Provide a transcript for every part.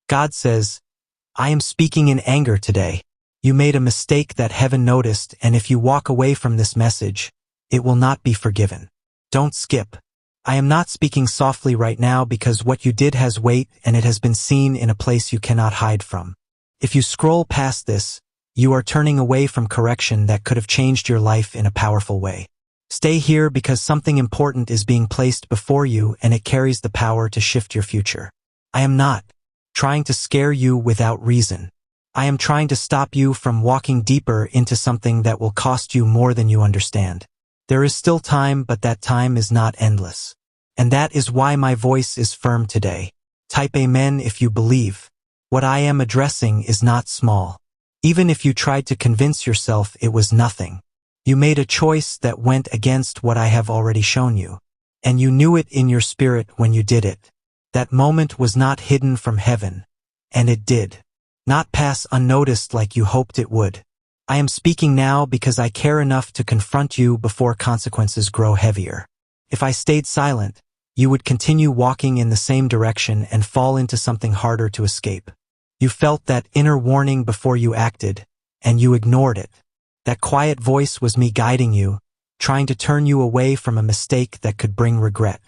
God says, I am speaking in anger today. You made a mistake that heaven noticed, and if you walk away from this message, it will not be forgiven. Don't skip. I am not speaking softly right now because what you did has weight and it has been seen in a place you cannot hide from. If you scroll past this, you are turning away from correction that could have changed your life in a powerful way. Stay here because something important is being placed before you and it carries the power to shift your future. I am not trying to scare you without reason. I am trying to stop you from walking deeper into something that will cost you more than you understand. There is still time, but that time is not endless. And that is why my voice is firm today. Type amen if you believe. What I am addressing is not small. Even if you tried to convince yourself it was nothing. You made a choice that went against what I have already shown you. And you knew it in your spirit when you did it. That moment was not hidden from heaven. And it did not pass unnoticed like you hoped it would. I am speaking now because I care enough to confront you before consequences grow heavier. If I stayed silent, you would continue walking in the same direction and fall into something harder to escape. You felt that inner warning before you acted, and you ignored it. That quiet voice was me guiding you, trying to turn you away from a mistake that could bring regret.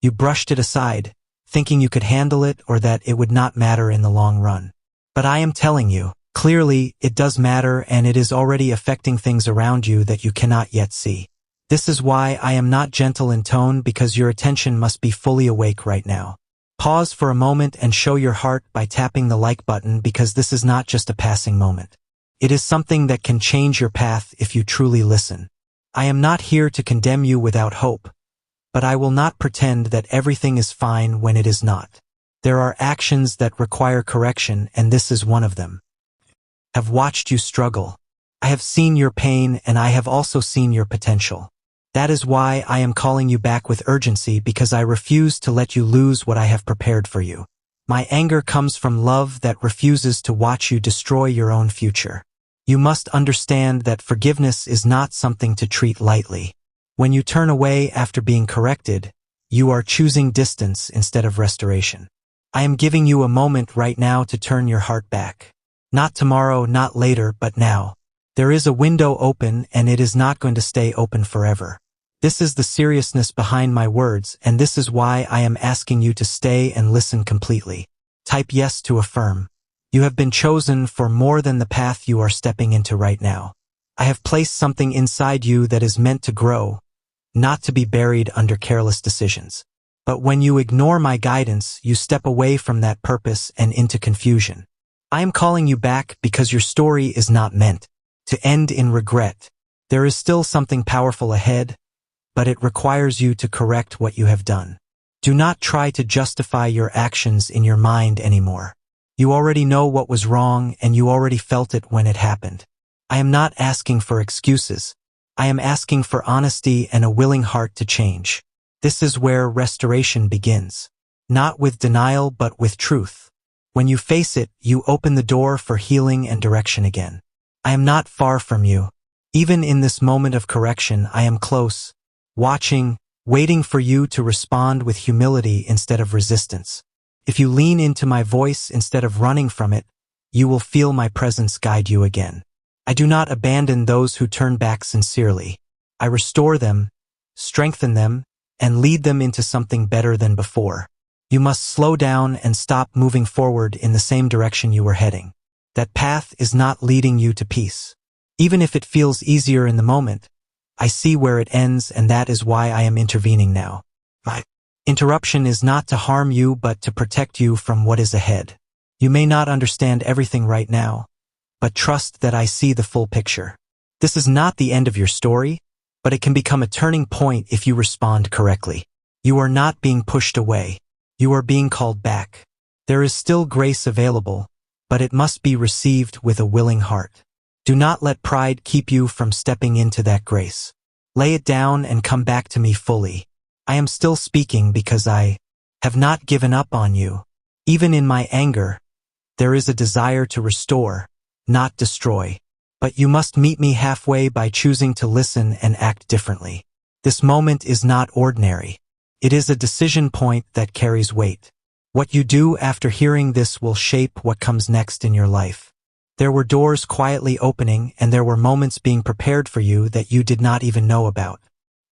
You brushed it aside, thinking you could handle it or that it would not matter in the long run. But I am telling you, clearly, it does matter and it is already affecting things around you that you cannot yet see. This is why I am not gentle in tone because your attention must be fully awake right now. Pause for a moment and show your heart by tapping the like button because this is not just a passing moment. It is something that can change your path if you truly listen. I am not here to condemn you without hope, but I will not pretend that everything is fine when it is not. There are actions that require correction and this is one of them. I have watched you struggle. I have seen your pain and I have also seen your potential. That is why I am calling you back with urgency because I refuse to let you lose what I have prepared for you. My anger comes from love that refuses to watch you destroy your own future. You must understand that forgiveness is not something to treat lightly. When you turn away after being corrected, you are choosing distance instead of restoration. I am giving you a moment right now to turn your heart back. Not tomorrow, not later, but now. There is a window open and it is not going to stay open forever. This is the seriousness behind my words, and this is why I am asking you to stay and listen completely. Type yes to affirm. You have been chosen for more than the path you are stepping into right now. I have placed something inside you that is meant to grow, not to be buried under careless decisions. But when you ignore my guidance, you step away from that purpose and into confusion. I am calling you back because your story is not meant to end in regret. There is still something powerful ahead, but it requires you to correct what you have done. Do not try to justify your actions in your mind anymore. You already know what was wrong and you already felt it when it happened. I am not asking for excuses. I am asking for honesty and a willing heart to change. This is where restoration begins. Not with denial, but with truth. When you face it, you open the door for healing and direction again. I am not far from you. Even in this moment of correction, I am close, watching, waiting for you to respond with humility instead of resistance. If you lean into my voice instead of running from it, you will feel my presence guide you again. I do not abandon those who turn back sincerely. I restore them, strengthen them, and lead them into something better than before. You must slow down and stop moving forward in the same direction you were heading. That path is not leading you to peace. Even if it feels easier in the moment, I see where it ends, and that is why I am intervening now. My interruption is not to harm you, but to protect you from what is ahead. You may not understand everything right now, but trust that I see the full picture. This is not the end of your story, but it can become a turning point if you respond correctly. You are not being pushed away. You are being called back. There is still grace available, but it must be received with a willing heart. Do not let pride keep you from stepping into that grace. Lay it down and come back to me fully. I am still speaking because I have not given up on you. Even in my anger, there is a desire to restore, not destroy. But you must meet me halfway by choosing to listen and act differently. This moment is not ordinary. It is a decision point that carries weight. What you do after hearing this will shape what comes next in your life. There were doors quietly opening, and there were moments being prepared for you that you did not even know about.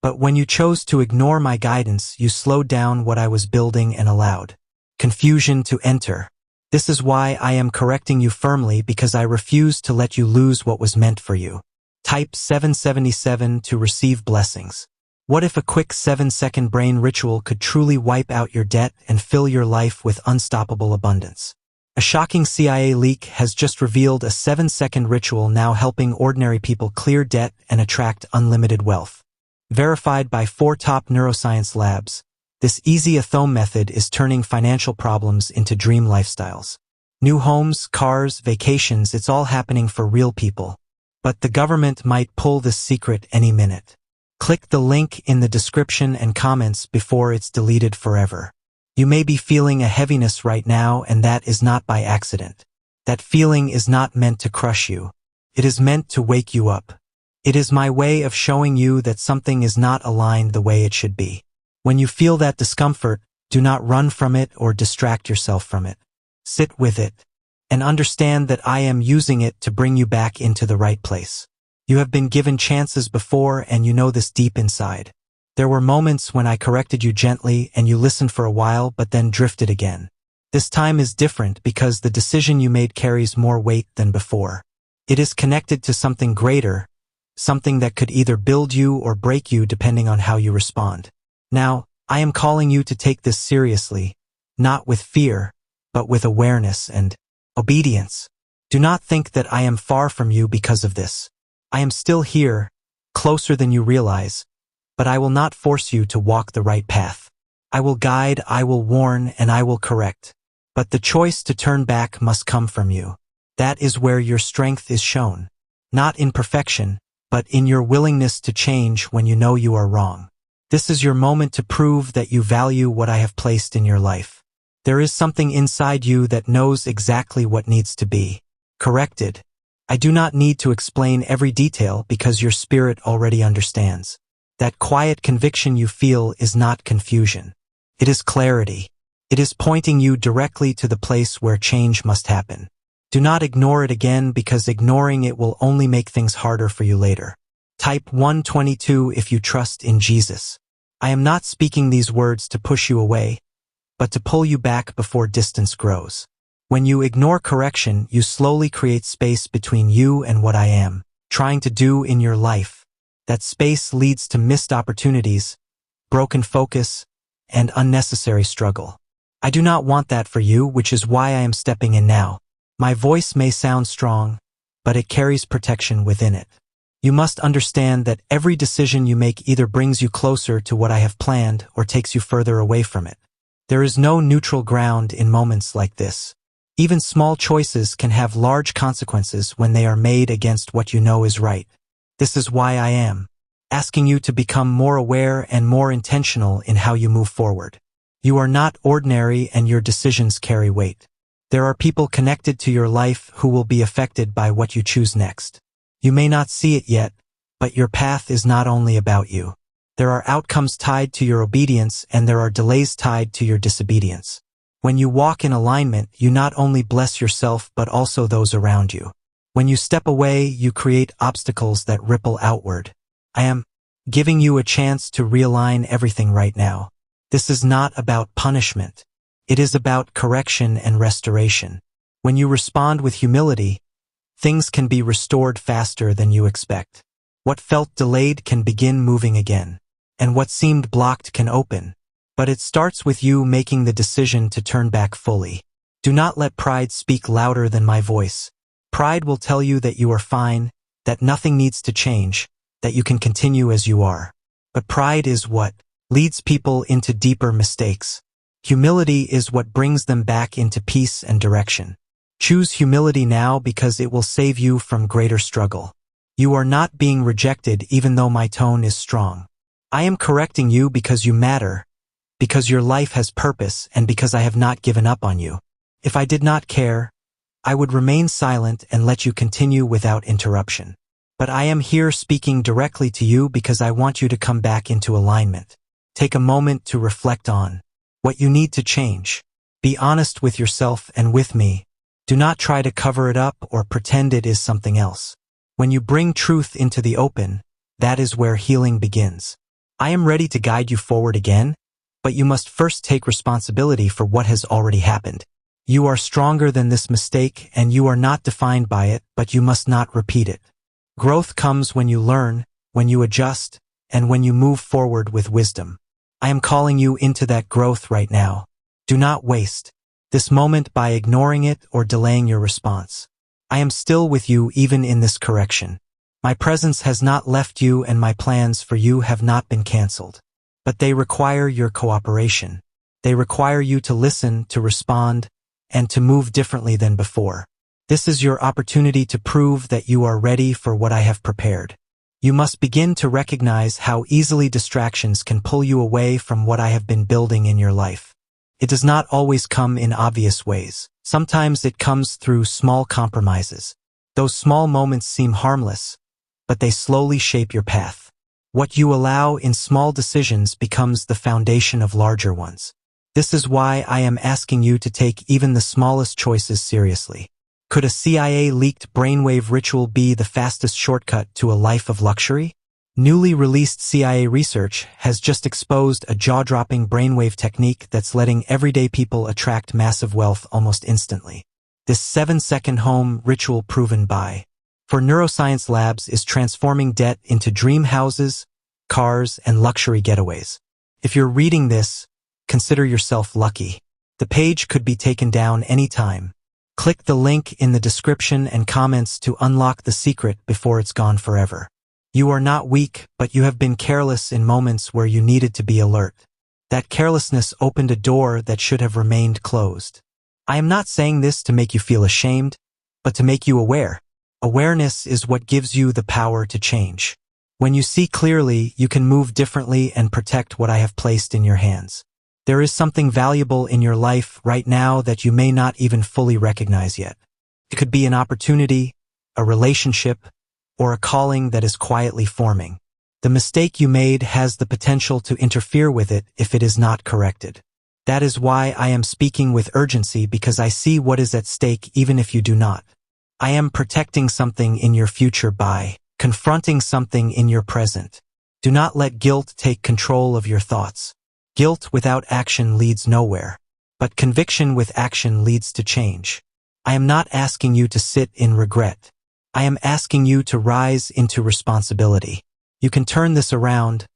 But when you chose to ignore my guidance, you slowed down what I was building and allowed confusion to enter. This is why I am correcting you firmly, because I refuse to let you lose what was meant for you. Type 777 to receive blessings. What if a quick 7-second brain ritual could truly wipe out your debt and fill your life with unstoppable abundance? A shocking CIA leak has just revealed a 7-second ritual now helping ordinary people clear debt and attract unlimited wealth. Verified by 4 top neuroscience labs, this easy at-home method is turning financial problems into dream lifestyles. New homes, cars, vacations, it's all happening for real people. But the government might pull this secret any minute. Click the link in the description and comments before it's deleted forever. You may be feeling a heaviness right now, and that is not by accident. That feeling is not meant to crush you. It is meant to wake you up. It is my way of showing you that something is not aligned the way it should be. When you feel that discomfort, do not run from it or distract yourself from it. Sit with it and understand that I am using it to bring you back into the right place. You have been given chances before, and you know this deep inside. There were moments when I corrected you gently and you listened for a while but then drifted again. This time is different because the decision you made carries more weight than before. It is connected to something greater, something that could either build you or break you depending on how you respond. Now, I am calling you to take this seriously, not with fear, but with awareness and obedience. Do not think that I am far from you because of this. I am still here, closer than you realize, but I will not force you to walk the right path. I will guide, I will warn, and I will correct. But the choice to turn back must come from you. That is where your strength is shown. Not in perfection, but in your willingness to change when you know you are wrong. This is your moment to prove that you value what I have placed in your life. There is something inside you that knows exactly what needs to be corrected. I do not need to explain every detail because your spirit already understands. That quiet conviction you feel is not confusion. It is clarity. It is pointing you directly to the place where change must happen. Do not ignore it again, because ignoring it will only make things harder for you later. Type 122 if you trust in Jesus. I am not speaking these words to push you away, but to pull you back before distance grows. When you ignore correction, you slowly create space between you and what I am trying to do in your life. That space leads to missed opportunities, broken focus, and unnecessary struggle. I do not want that for you, which is why I am stepping in now. My voice may sound strong, but it carries protection within it. You must understand that every decision you make either brings you closer to what I have planned or takes you further away from it. There is no neutral ground in moments like this. Even small choices can have large consequences when they are made against what you know is right. This is why I am asking you to become more aware and more intentional in how you move forward. You are not ordinary, and your decisions carry weight. There are people connected to your life who will be affected by what you choose next. You may not see it yet, but your path is not only about you. There are outcomes tied to your obedience, and there are delays tied to your disobedience. When you walk in alignment, you not only bless yourself but also those around you. When you step away, you create obstacles that ripple outward. I am giving you a chance to realign everything right now. This is not about punishment. It is about correction and restoration. When you respond with humility, things can be restored faster than you expect. What felt delayed can begin moving again, and what seemed blocked can open. But it starts with you making the decision to turn back fully. Do not let pride speak louder than my voice. Pride will tell you that you are fine, that nothing needs to change, that you can continue as you are. But pride is what leads people into deeper mistakes. Humility is what brings them back into peace and direction. Choose humility now, because it will save you from greater struggle. You are not being rejected even though my tone is strong. I am correcting you because you matter, because your life has purpose, and because I have not given up on you. If I did not care, I would remain silent and let you continue without interruption. But I am here speaking directly to you because I want you to come back into alignment. Take a moment to reflect on what you need to change. Be honest with yourself and with me. Do not try to cover it up or pretend it is something else. When you bring truth into the open, that is where healing begins. I am ready to guide you forward again, but you must first take responsibility for what has already happened. You are stronger than this mistake and you are not defined by it, but you must not repeat it. Growth comes when you learn, when you adjust, and when you move forward with wisdom. I am calling you into that growth right now. Do not waste this moment by ignoring it or delaying your response. I am still with you even in this correction. My presence has not left you and my plans for you have not been canceled. But they require your cooperation. They require you to listen, to respond, and to move differently than before. This is your opportunity to prove that you are ready for what I have prepared. You must begin to recognize how easily distractions can pull you away from what I have been building in your life. It does not always come in obvious ways. Sometimes it comes through small compromises. Those small moments seem harmless, but they slowly shape your path. What you allow in small decisions becomes the foundation of larger ones. This is why I am asking you to take even the smallest choices seriously. Could a CIA-leaked brainwave ritual be the fastest shortcut to a life of luxury? Newly released CIA research has just exposed a jaw-dropping brainwave technique that's letting everyday people attract massive wealth almost instantly. This 7-second home ritual proven by for Neuroscience Labs is transforming debt into dream houses, cars, and luxury getaways. If you're reading this, consider yourself lucky. The page could be taken down anytime. Click the link in the description and comments to unlock the secret before it's gone forever. You are not weak, but you have been careless in moments where you needed to be alert. That carelessness opened a door that should have remained closed. I am not saying this to make you feel ashamed, but to make you aware. Awareness is what gives you the power to change. When you see clearly, you can move differently and protect what I have placed in your hands. There is something valuable in your life right now that you may not even fully recognize yet. It could be an opportunity, a relationship, or a calling that is quietly forming. The mistake you made has the potential to interfere with it if it is not corrected. That is why I am speaking with urgency, because I see what is at stake even if you do not. I am protecting something in your future by confronting something in your present. Do not let guilt take control of your thoughts. Guilt without action leads nowhere, but conviction with action leads to change. I am not asking you to sit in regret. I am asking you to rise into responsibility. You can turn this around,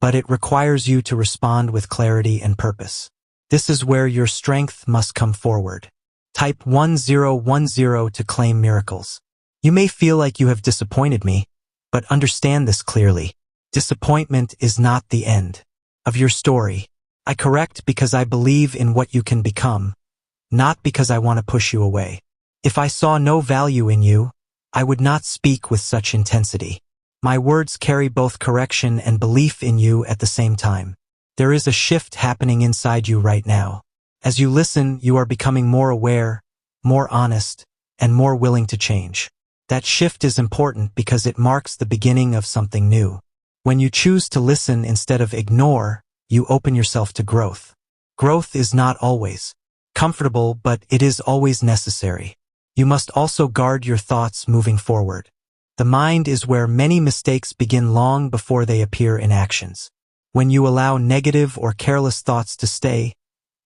but it requires you to respond with clarity and purpose. This is where your strength must come forward. Type 1010 to claim miracles. You may feel like you have disappointed me, but understand this clearly. Disappointment is not the end of your story. I correct because I believe in what you can become, not because I want to push you away. If I saw no value in you, I would not speak with such intensity. My words carry both correction and belief in you at the same time. There is a shift happening inside you right now. As you listen, you are becoming more aware, more honest, and more willing to change. That shift is important because it marks the beginning of something new. When you choose to listen instead of ignore, you open yourself to growth. Growth is not always comfortable, but it is always necessary. You must also guard your thoughts moving forward. The mind is where many mistakes begin long before they appear in actions. When you allow negative or careless thoughts to stay,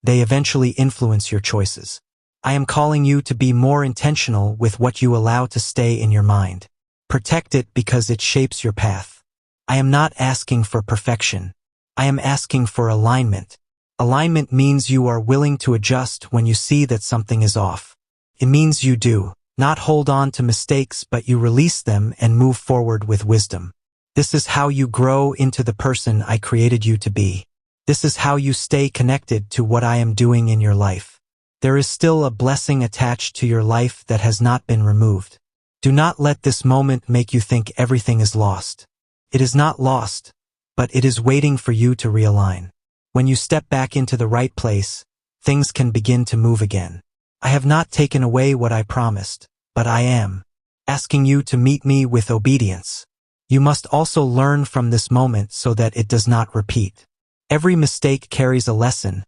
they eventually influence your choices. I am calling you to be more intentional with what you allow to stay in your mind. Protect it because it shapes your path. I am not asking for perfection. I am asking for alignment. Alignment means you are willing to adjust when you see that something is off. It means you do not hold on to mistakes, but you release them and move forward with wisdom. This is how you grow into the person I created you to be. This is how you stay connected to what I am doing in your life. There is still a blessing attached to your life that has not been removed. Do not let this moment make you think everything is lost. It is not lost, but it is waiting for you to realign. When you step back into the right place, things can begin to move again. I have not taken away what I promised, but I am asking you to meet me with obedience. You must also learn from this moment so that it does not repeat. Every mistake carries a lesson,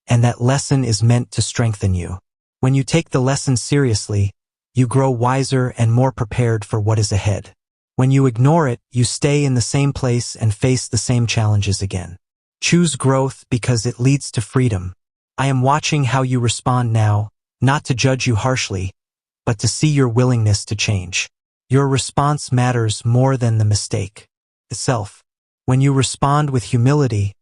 and that lesson is meant to strengthen you. When you take the lesson seriously, you grow wiser and more prepared for what is ahead. When you ignore it, you stay in the same place and face the same challenges again. Choose growth because it leads to freedom. I am watching how you respond now, not to judge you harshly, but to see your willingness to change. Your response matters more than the mistake itself. When you respond with humility,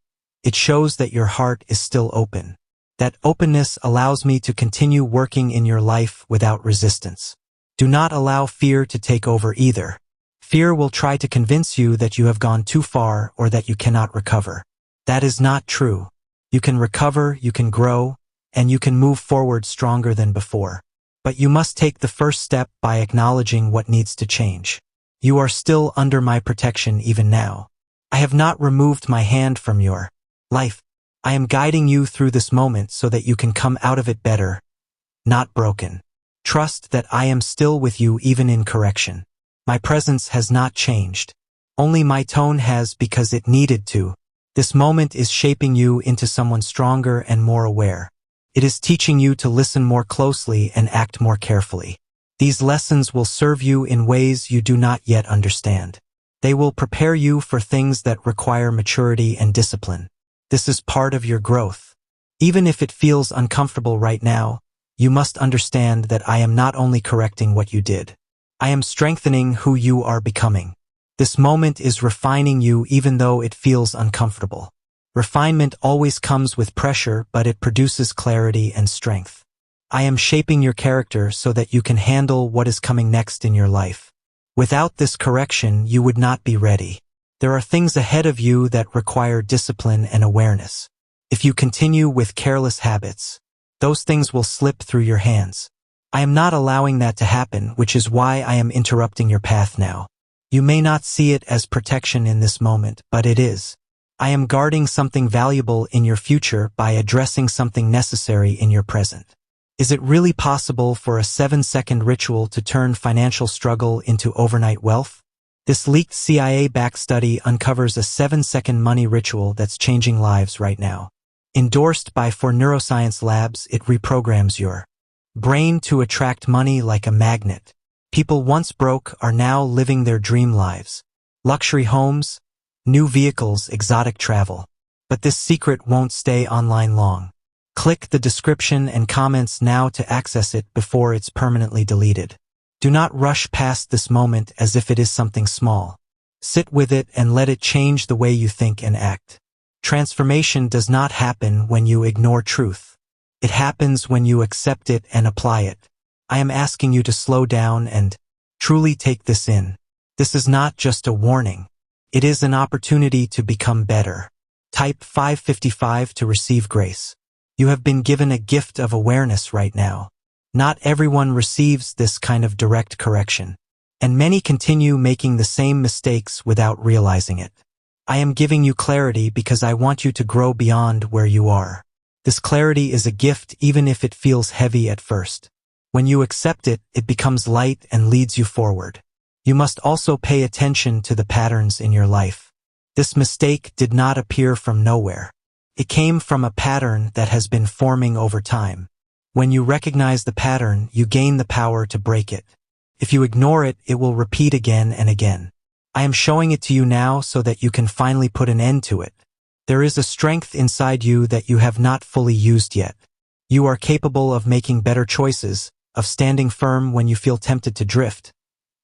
it shows that your heart is still open. That openness allows me to continue working in your life without resistance. Do not allow fear to take over either. Fear will try to convince you that you have gone too far or that you cannot recover. That is not true. You can recover, you can grow, and you can move forward stronger than before. But you must take the first step by acknowledging what needs to change. You are still under my protection even now. I have not removed my hand from your life. I am guiding you through this moment so that you can come out of it better, not broken. Trust that I am still with you even in correction. My presence has not changed. Only my tone has because it needed to. This moment is shaping you into someone stronger and more aware. It is teaching you to listen more closely and act more carefully. These lessons will serve you in ways you do not yet understand. They will prepare you for things that require maturity and discipline. This is part of your growth. Even if it feels uncomfortable right now, you must understand that I am not only correcting what you did. I am strengthening who you are becoming. This moment is refining you even though it feels uncomfortable. Refinement always comes with pressure, but it produces clarity and strength. I am shaping your character so that you can handle what is coming next in your life. Without this correction, you would not be ready. There are things ahead of you that require discipline and awareness. If you continue with careless habits, those things will slip through your hands. I am not allowing that to happen, which is why I am interrupting your path now. You may not see it as protection in this moment, but it is. I am guarding something valuable in your future by addressing something necessary in your present. Is it really possible for a 7-second ritual to turn financial struggle into overnight wealth? This leaked CIA-backed study uncovers a 7-second money ritual that's changing lives right now. Endorsed by 4 Neuroscience Labs, it reprograms your brain to attract money like a magnet. People once broke are now living their dream lives. Luxury homes, new vehicles, exotic travel. But this secret won't stay online long. Click the description and comments now to access it before it's permanently deleted. Do not rush past this moment as if it is something small. Sit with it and let it change the way you think and act. Transformation does not happen when you ignore truth. It happens when you accept it and apply it. I am asking you to slow down and truly take this in. This is not just a warning. It is an opportunity to become better. Type 555 to receive grace. You have been given a gift of awareness right now. Not everyone receives this kind of direct correction, and many continue making the same mistakes without realizing it. I am giving you clarity because I want you to grow beyond where you are. This clarity is a gift even if it feels heavy at first. When you accept it, it becomes light and leads you forward. You must also pay attention to the patterns in your life. This mistake did not appear from nowhere. It came from a pattern that has been forming over time. When you recognize the pattern, you gain the power to break it. If you ignore it, it will repeat again and again. I am showing it to you now so that you can finally put an end to it. There is a strength inside you that you have not fully used yet. You are capable of making better choices, of standing firm when you feel tempted to drift.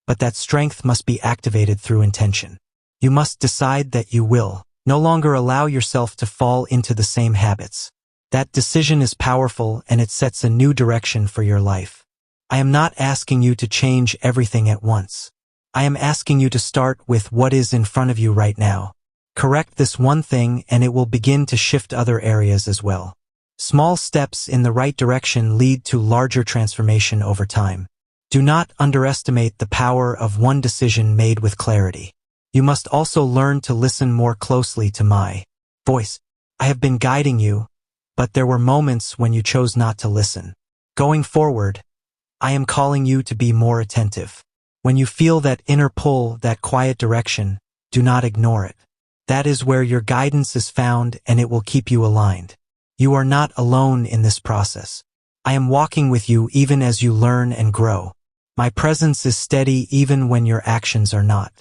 But that strength must be activated through intention. You must decide that you will no longer allow yourself to fall into the same habits. That decision is powerful and it sets a new direction for your life. I am not asking you to change everything at once. I am asking you to start with what is in front of you right now. Correct this one thing and it will begin to shift other areas as well. Small steps in the right direction lead to larger transformation over time. Do not underestimate the power of one decision made with clarity. You must also learn to listen more closely to my voice. I have been guiding you, but there were moments when you chose not to listen. Going forward, I am calling you to be more attentive. When you feel that inner pull, that quiet direction, do not ignore it. That is where your guidance is found and it will keep you aligned. You are not alone in this process. I am walking with you even as you learn and grow. My presence is steady even when your actions are not.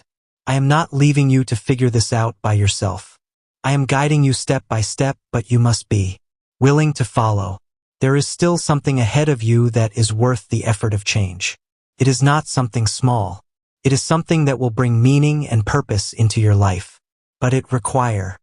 I am not leaving you to figure this out by yourself. I am guiding you step by step, but you must be willing to follow. There is still something ahead of you that is worth the effort of change. It is not something small. It is something that will bring meaning and purpose into your life. But it requires